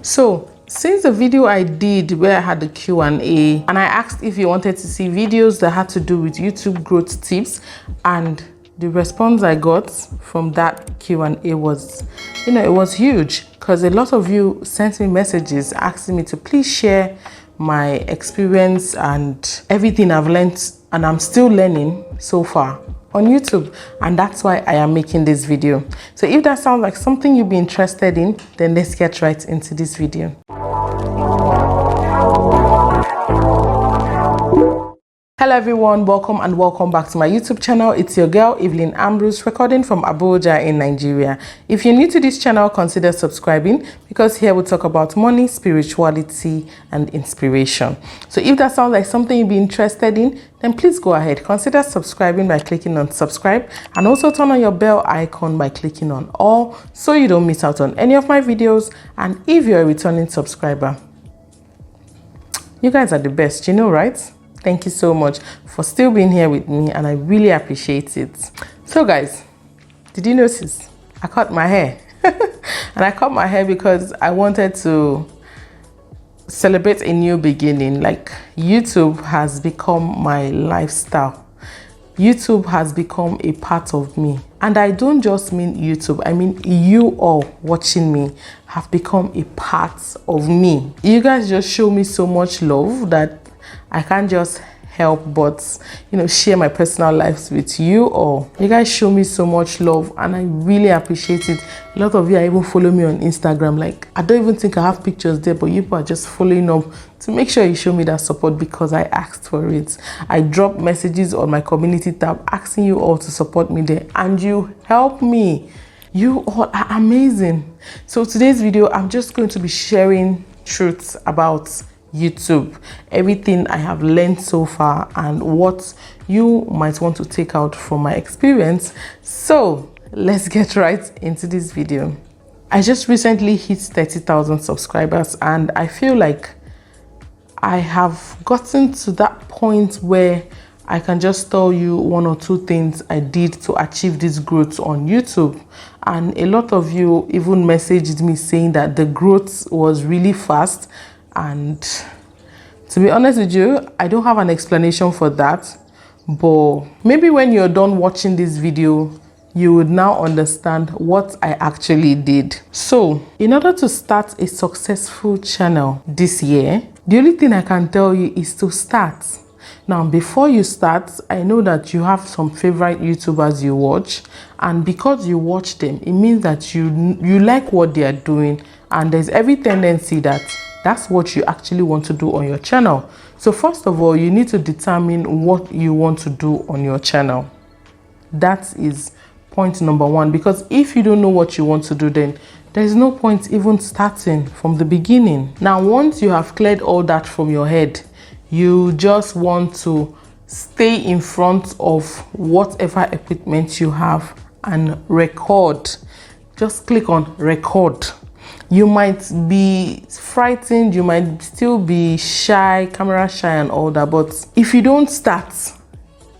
So since the video I did where I had the Q&A and I asked if you wanted to see videos that had to do with YouTube growth tips, and the response I got from that Q&A was, it was huge, because a lot of you sent me messages asking me to please share my experience and everything I've learned and I'm still learning so far on YouTube, and that's why I am making this video. So if that sounds like something you'd be interested in, then let's get right into this video. Hello everyone, welcome back to my YouTube channel. It's your girl Evelyn Ambrose, recording from Abuja in Nigeria. If you're new to this channel, consider subscribing, because here we talk about money, spirituality and inspiration. So if that sounds like something you'd be interested in, then please go ahead, consider subscribing by clicking on subscribe, and also turn on your bell icon by clicking on all, so you don't miss out on any of my videos. And if you're a returning subscriber, you guys are the best, right? Thank you so much for still being here with me, and I really appreciate it. So guys, did you notice I cut my hair? And I cut my hair because I wanted to celebrate a new beginning. Like, YouTube has become my lifestyle. YouTube has become a part of me. And I don't just mean YouTube, I mean you all watching me have become a part of me. You guys just show me so much love that I can't just help but share my personal lives with you all. You guys show me so much love and I really appreciate it. A lot of you are even following me on Instagram. Like, I don't even think I have pictures there, but you people are just following up to make sure you show me that support because I asked for it. I dropped messages on my community tab asking you all to support me there, and you help me. You all are amazing. So today's video, I'm just going to be sharing truths about YouTube, everything I have learned so far and what you might want to take out from my experience. So let's get right into this video. I just recently hit 30,000 subscribers and I feel like I have gotten to that point where I can just tell you one or two things I did to achieve this growth on YouTube. And a lot of you even messaged me saying that the growth was really fast. And to be honest with you, I don't have an explanation for that, but maybe when you're done watching this video, you would now understand what I actually did. So in order to start a successful channel this year, the only thing I can tell you is to start. Now, before you start, I know that you have some favorite YouTubers you watch, and because you watch them, it means that you like what they are doing, and there's every tendency that that's what you actually want to do on your channel. So first of all, you need to determine what you want to do on your channel. That is point number one, because if you don't know what you want to do, then there's no point even starting from the beginning. Now, once you have cleared all that from your head, you just want to stay in front of whatever equipment you have and record. Just click on record. You might be frightened, you might still be shy, camera shy and all that, but if you don't start,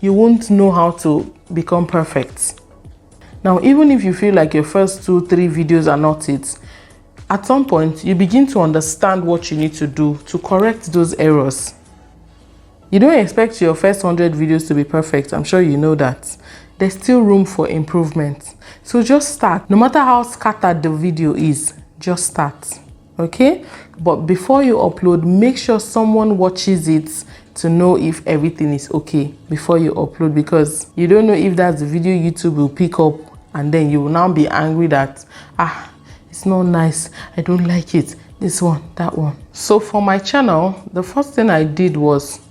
you won't know how to become perfect. Now, even if you feel like your first 2-3 videos are not it, at some point you begin to understand what you need to do to correct those errors. You don't expect your first 100 videos to be perfect, I'm sure you know that. There's still room for improvement. So just start. No matter how scattered the video is, just start, okay? But before you upload, make sure someone watches it to know if everything is okay before you upload, because you don't know if that's the video YouTube will pick up, and then you will now be angry that it's not nice, I don't like it, this one, that one. So for my channel, the first thing I did was,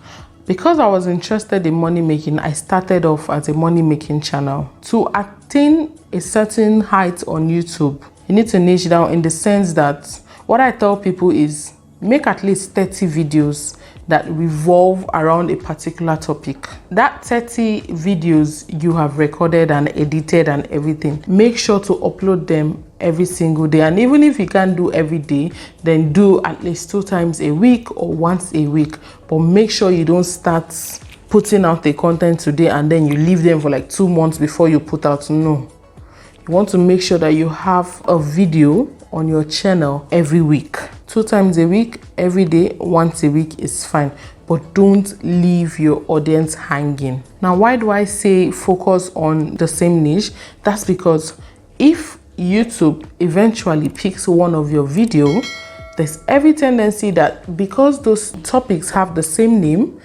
because I was interested in money making, I started off as a money making channel. To attain a certain height on YouTube, you need to niche down, in the sense that what I tell people is make at least 30 videos that revolve around a particular topic. That 30 videos you have recorded and edited and everything, make sure to upload them every single day. And even if you can't do every day, then do at least 2 times a week or once a week. But make sure you don't start putting out the content today and then you leave them for like 2 months before you put out. No. You want to make sure that you have a video on your channel every week. 2 times a week, every day, once a week is fine. But don't leave your audience hanging. Now, why do I say focus on the same niche? That's because if YouTube eventually picks one of your video, there's every tendency that because those topics have the same name,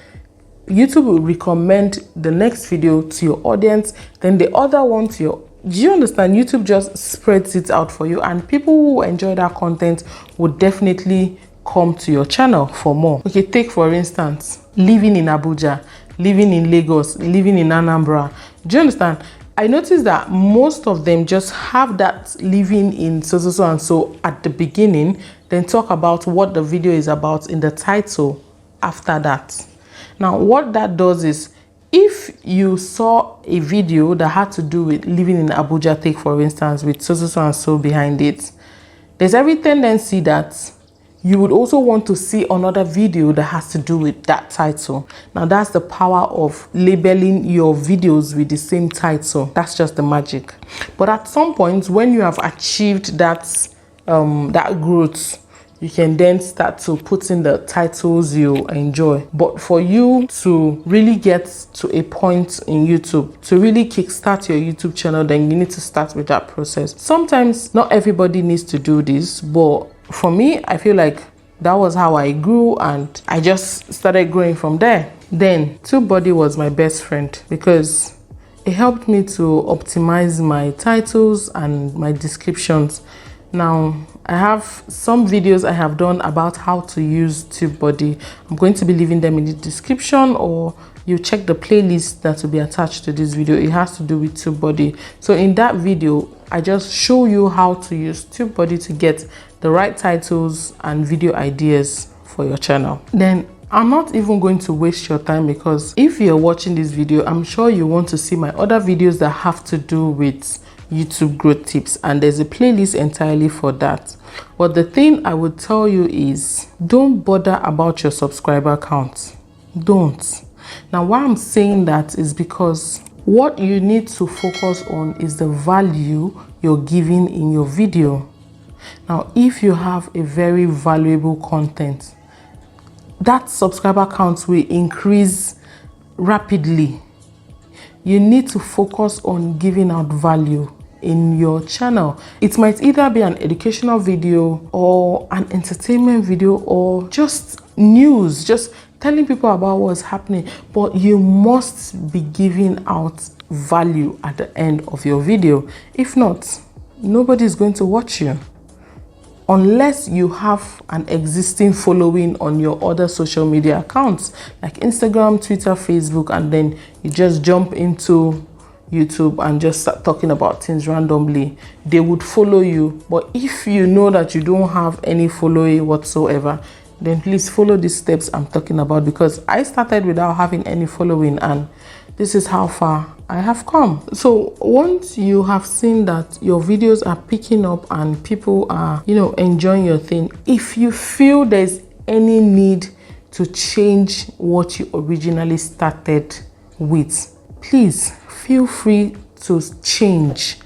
YouTube will recommend the next video to your audience, then the other one to your. Do you understand? YouTube just spreads it out for you, and people who enjoy that content would definitely come to your channel for more. Okay, take for instance, living in Abuja, living in Lagos, living in Anambra. Do you understand? I noticed that most of them just have that living in so and so at the beginning, then talk about what the video is about in the title after that. Now, what that does is, if you saw a video that had to do with living in Abuja, take for instance, with so and so behind it, there's every tendency that you would also want to see another video that has to do with that title. Now, that's the power of labeling your videos with the same title. That's just the magic. But at some point, when you have achieved that growth, you can then start to put in the titles you enjoy. But for you to really get to a point in YouTube, to really kickstart your YouTube channel, then you need to start with that process. Sometimes not everybody needs to do this, but for me, I feel like that was how I grew, and I just started growing from there. Then TubeBuddy was my best friend because it helped me to optimize my titles and my descriptions. Now, I have some videos I have done about how to use TubeBuddy. I'm going to be leaving them in the description, or you check the playlist that will be attached to this video. It has to do with TubeBuddy. So in that video, I just show you how to use TubeBuddy to get the right titles and video ideas for your channel. Then I'm not even going to waste your time, because if you're watching this video, I'm sure you want to see my other videos that have to do with YouTube growth tips, and there's a playlist entirely for that. But the thing I would tell you is, don't bother about your subscriber count. Don't. Now, why I'm saying that is because what you need to focus on is the value you're giving in your video. Now, if you have a very valuable content, that subscriber count will increase rapidly. You need to focus on giving out value in your channel. It might either be an educational video or an entertainment video or just news, just telling people about what's happening, but you must be giving out value at the end of your video. If not, nobody's going to watch you. Unless you have an existing following on your other social media accounts like Instagram, Twitter, Facebook, and then you just jump into YouTube and just start talking about things randomly, they would follow you. But if you know that you don't have any following whatsoever, then please follow these steps I'm talking about, because I started without having any following, and this is how far I have come. So once you have seen that your videos are picking up and people are, enjoying your thing, if you feel there's any need to change what you originally started with, please feel free to change,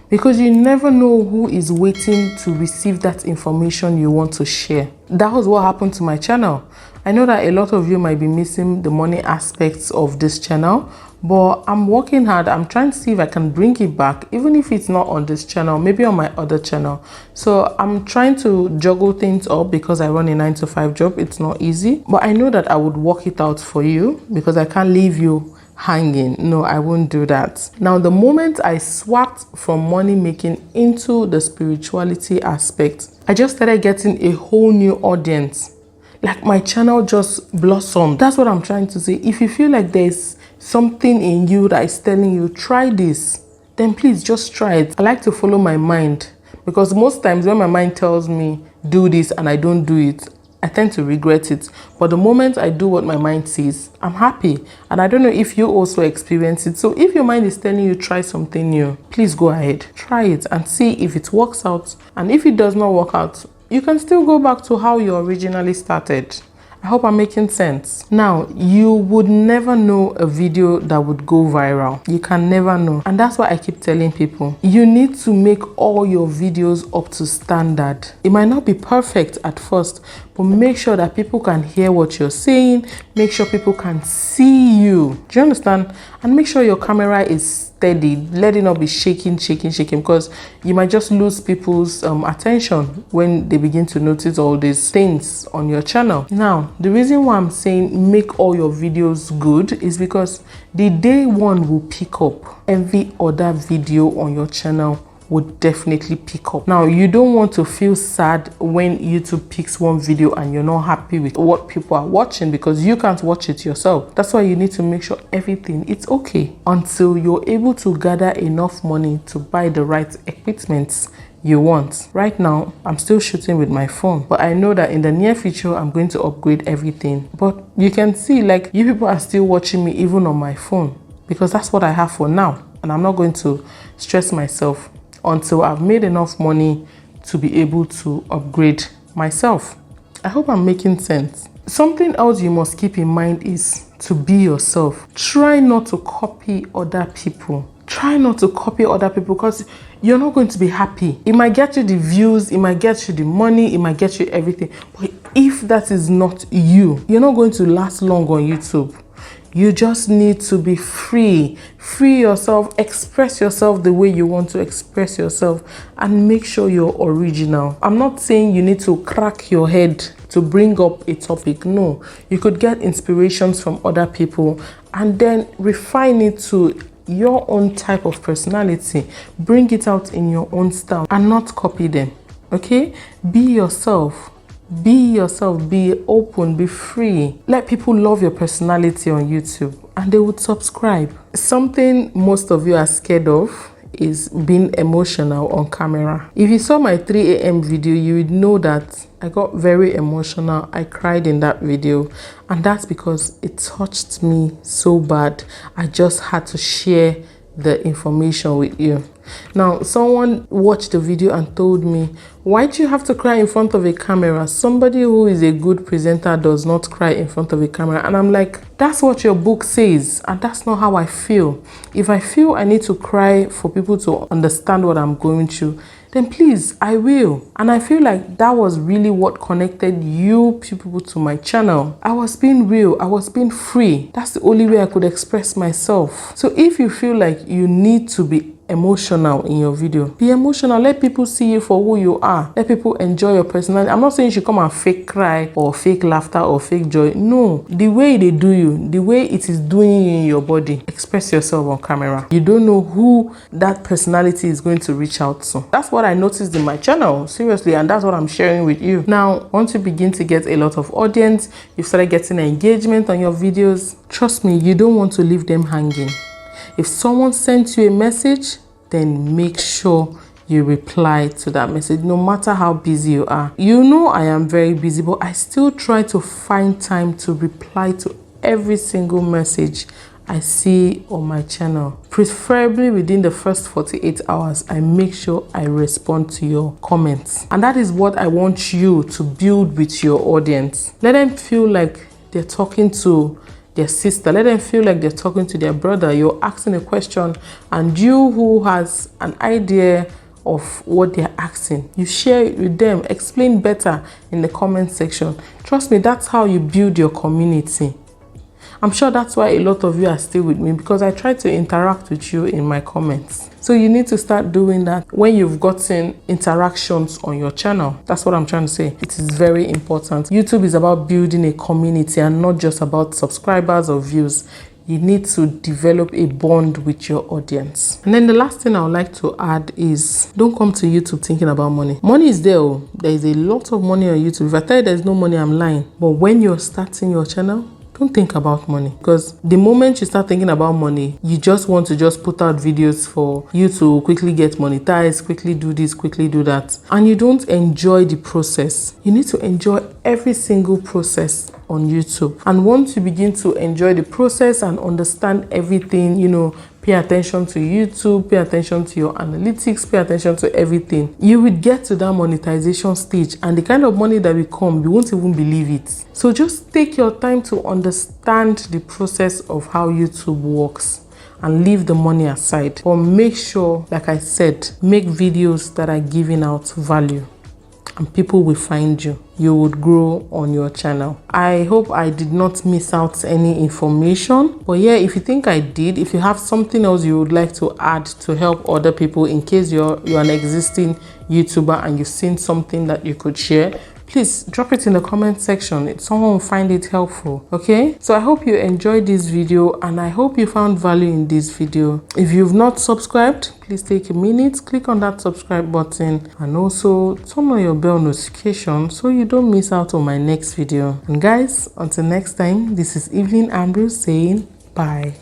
because you never know who is waiting to receive that information you want to share. That was what happened to my channel. I know that a lot of you might be missing the money aspects of this channel, but I'm working hard. I'm trying to see if I can bring it back, even if it's not on this channel, maybe on my other channel. So I'm trying to juggle things up because I run a 9-to-5 job. It's not easy, but I know that I would work it out for you, because I can't leave you hanging. No, I won't do that. Now, the moment I swapped from money making into the spirituality aspect, I just started getting a whole new audience. Like, my channel just blossomed. That's what I'm trying to say. If you feel like there's something in you that is telling you, try this, then please just try it. I like to follow my mind, because most times when my mind tells me do this and I don't do it, I tend to regret it. But the moment I do what my mind says, I'm happy. And I don't know if you also experience it. So if your mind is telling you try something new, please go ahead, try it and see if it works out. And if it does not work out, you can still go back to how you originally started. I hope I'm making sense. Now, you would never know a video that would go viral. You can never know. And that's why I keep telling people, you need to make all your videos up to standard. It might not be perfect at first, but make sure that people can hear what you're saying. Make sure people can see you. Do you understand? And make sure your camera is steady. Let it not be shaking, because you might just lose people's attention when they begin to notice all these things on your channel. Now, the reason why I'm saying make all your videos good is because the day one will pick up. Every other video on your channel would definitely pick up. Now, you don't want to feel sad when YouTube picks one video and you're not happy with what people are watching, because you can't watch it yourself. That's why you need to make sure everything is okay until you're able to gather enough money to buy the right equipment you want. Right now, I'm still shooting with my phone, but I know that in the near future, I'm going to upgrade everything. But you can see, like, you people are still watching me even on my phone, because that's what I have for now. And I'm not going to stress myself until I've made enough money to be able to upgrade myself. I hope I'm making sense. Something else you must keep in mind is to be yourself. Try not to copy other people. Try not to copy other people, because you're not going to be happy. It might get you the views, it might get you the money, it might get you everything. But if that is not you, you're not going to last long on YouTube. You just need to be free. Free yourself, express yourself the way you want to express yourself, and make sure you're original. I'm not saying you need to crack your head to bring up a topic. No, you could get inspirations from other people and then refine it to your own type of personality. Bring it out in your own style and not copy them. Okay? Be yourself. Be yourself, be open, be free. Let people love your personality on YouTube and they would subscribe. Something most of you are scared of is being emotional on camera. If you saw my 3 a.m. video, you would know that I got very emotional. I cried in that video, and that's because it touched me so bad. I just had to share the information with you. Now, someone watched the video and told me, why do you have to cry in front of a camera? Somebody who is a good presenter does not cry in front of a camera. And I'm like, that's what your book says, and that's not how I feel. If I feel I need to cry for people to understand what I'm going through, then please, I will. And I feel like that was really what connected you people to my channel. I was being real. I was being free. That's the only way I could express myself. So if you feel like you need to be emotional in your video, be emotional. Let people see you for who you are. Let people enjoy your personality. I'm not saying you should come and fake cry or fake laughter or fake joy. No, the way they do you, the way it is doing you in your body, express yourself on camera. You don't know who that personality is going to reach out to. That's what I noticed in my channel, seriously, and that's what I'm sharing with you. Now, once you begin to get a lot of audience, you've started getting engagement on your videos, trust me, you don't want to leave them hanging. If someone sends you a message, then make sure you reply to that message, no matter how busy you are. You know I am very busy, but I still try to find time to reply to every single message I see on my channel. Preferably within the first 48 hours, I make sure I respond to your comments. And that is what I want you to build with your audience. Let them feel like they're talking to their sister. Let them feel like they're talking to their brother. You're asking a question, and you who has an idea of what they're asking, you share it with them. Explain better in the comment section. Trust me, that's how you build your community. I'm sure that's why a lot of you are still with me, because I try to interact with you in my comments. So you need to start doing that when you've gotten interactions on your channel. That's what I'm trying to say. It is very important. YouTube is about building a community and not just about subscribers or views. You need to develop a bond with your audience. And then the last thing I would like to add is, don't come to YouTube thinking about money. Money is there. There is a lot of money on YouTube. If I tell you there's no money, I'm lying. But when you're starting your channel, don't think about money, because the moment you start thinking about money, you just want to just put out videos for you to quickly get monetized, quickly do this, quickly do that, and you don't enjoy the process. You need to enjoy every single process on YouTube. And once you begin to enjoy the process and understand everything, pay attention to YouTube, pay attention to your analytics, pay attention to everything, you will get to that monetization stage, and the kind of money that will come, you won't even believe it. So just take your time to understand the process of how YouTube works and leave the money aside. But make sure, like I said, make videos that are giving out value, and people will find you. You would grow on your channel. I hope I did not miss out any information. But yeah, if you think I did, if you have something else you would like to add to help other people, in case you're an existing YouTuber and you've seen something that you could share, please drop it in the comment section. Someone will find it helpful. Okay, so I hope you enjoyed this video, and I hope you found value in this video. If you've not subscribed, please take a minute, click on that subscribe button, and also turn on your bell notification so you don't miss out on my next video. And guys, until next time, this is Evelyn Ambrose saying bye.